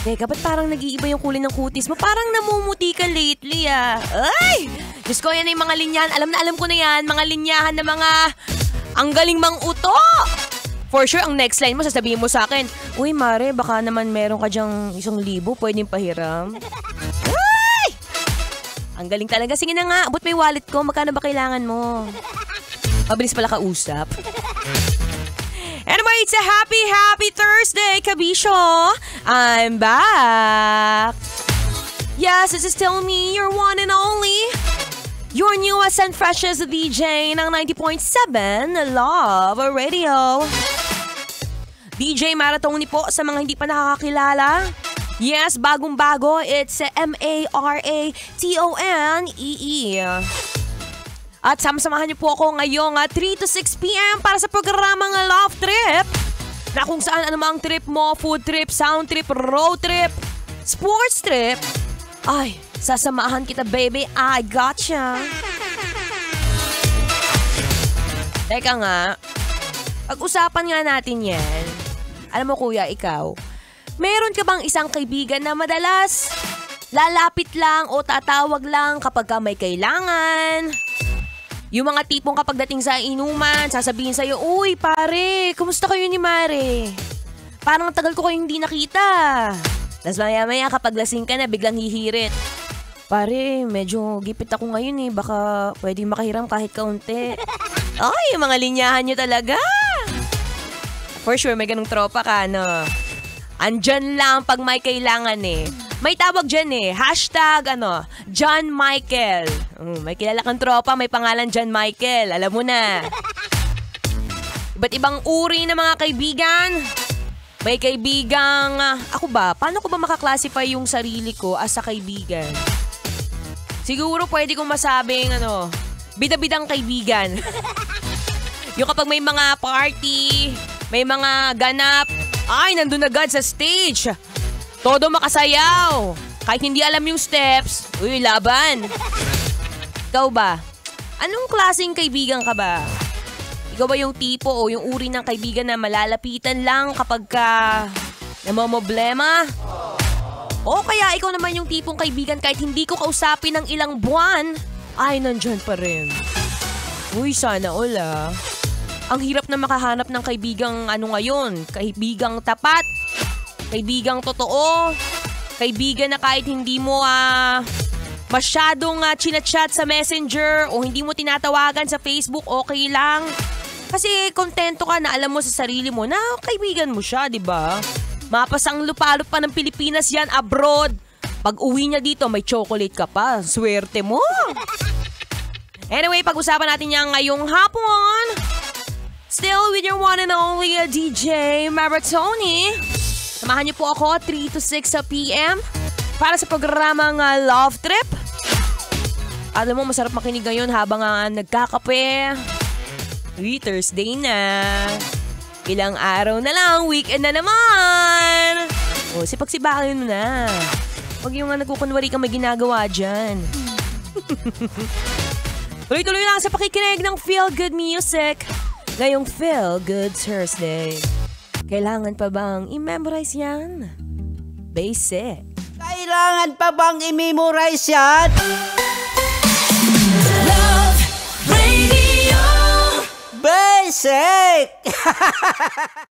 Teka, ba't parang nag-iiba yung kulay ng kutis mo? Parang namumuti ka lately ah. Ay! Diyos ko, yan ay mga linyahan. Alam na alam ko na yan. Mga linyahan na mga ang galing mang uto. For sure, ang next line mo, sasabihin mo sa akin, uy, Mare, baka naman meron ka dyang 1,000, pwedeng pahiram. Ay! Ang galing talaga. Sige na nga, abot may wallet ko. Magkano ba kailangan mo? Mabilis pala kausap. Anyway, it's a happy Thursday, Kabisyo. I'm back. Yes, this is still me, your one and only. Your newest and freshest DJ ng 90.7 Love Radio. DJ Maratoni po sa mga hindi pa nakakakilala. Yes, bagong-bago. It's MARATONEE. At samahan niyo po ako ngayong 3 to 6 p.m. para sa programang Love Trip. Na kung saan anumang trip mo, food trip, sound trip, road trip, sports trip. Ay, sasamahan kita baby, I gotcha. Teka nga, pag-usapan nga natin yan. Alam mo kuya, ikaw, meron ka bang isang kaibigan na madalas lalapit lang o tatawag lang kapag ka may kailangan? Yung mga tipong kapag dating sa inuman, sasabihin sa'yo, uy pare, kumusta kayo ni Mare? Parang ang tagal ko kayong hindi nakita. Tapos maya-maya kapag lasing ka na, biglang hihirit. Pare, medyo gipit ako ngayon eh, baka pwede makahiram kahit kaunti. Ay, yung mga linyahan nyo talaga. For sure, may ganung tropa ka, no? Andyan lang pag may kailangan eh. May tawag dyan eh, hashtag John Michael. May kilala kang tropa, may pangalan John Michael. Alam mo na. Iba't ibang uri ng mga kaibigan. May kaibigang, ako ba, paano ko ba makaklasify yung sarili ko as a kaibigan? Siguro pwede kong masabing, bida-bidang kaibigan. Yung kapag may mga party, may mga ganap, ay, nandun agad sa stage. Todo makasayaw. Kahit hindi alam yung steps, uy, laban. Ikaw ba? Anong klaseng kaibigan ka ba? Ikaw ba yung tipo o yung uri ng kaibigan na malalapitan lang kapag ka namomoblema? O kaya ikaw naman yung tipong kaibigan kahit hindi ko kausapin ng ilang buwan, ay nandyan pa rin. Uy, sana all ah. Ang hirap na makahanap ng kaibigang ngayon. Kaibigang tapat. Kaibigang totoo. Kaibigan na kahit hindi mo masyadong chinachat sa messenger o hindi mo tinatawagan sa Facebook, okay lang. Kasi kontento ka na alam mo sa sarili mo na kaibigan mo siya, di ba? Mapasang lupalop pa ng Pilipinas yan abroad. Pag uwi niya dito, may chocolate ka pa. Swerte mo. Anyway, pag-usapan natin yan ngayong hapon. Still with your one and only DJ Maratoni. Samahan niyo po ako 3 to 6 p.m. para sa programang Love Trip. Alam mo, masarap makinig ngayon habang nagkakape. Uy, Thursday na. Ilang araw na lang, weekend na naman. O, sipagsibakin mo na. Huwag yung nagkukunwari kang may ginagawa dyan. Tuloy-tuloy lang sa pakikinig ng Feel Good Music. Ngayong Feel Good Thursday. Kailangan pa bang i-memorize yan? Basic. Kailangan pa bang i-memorize yan? Love Radio. Basic!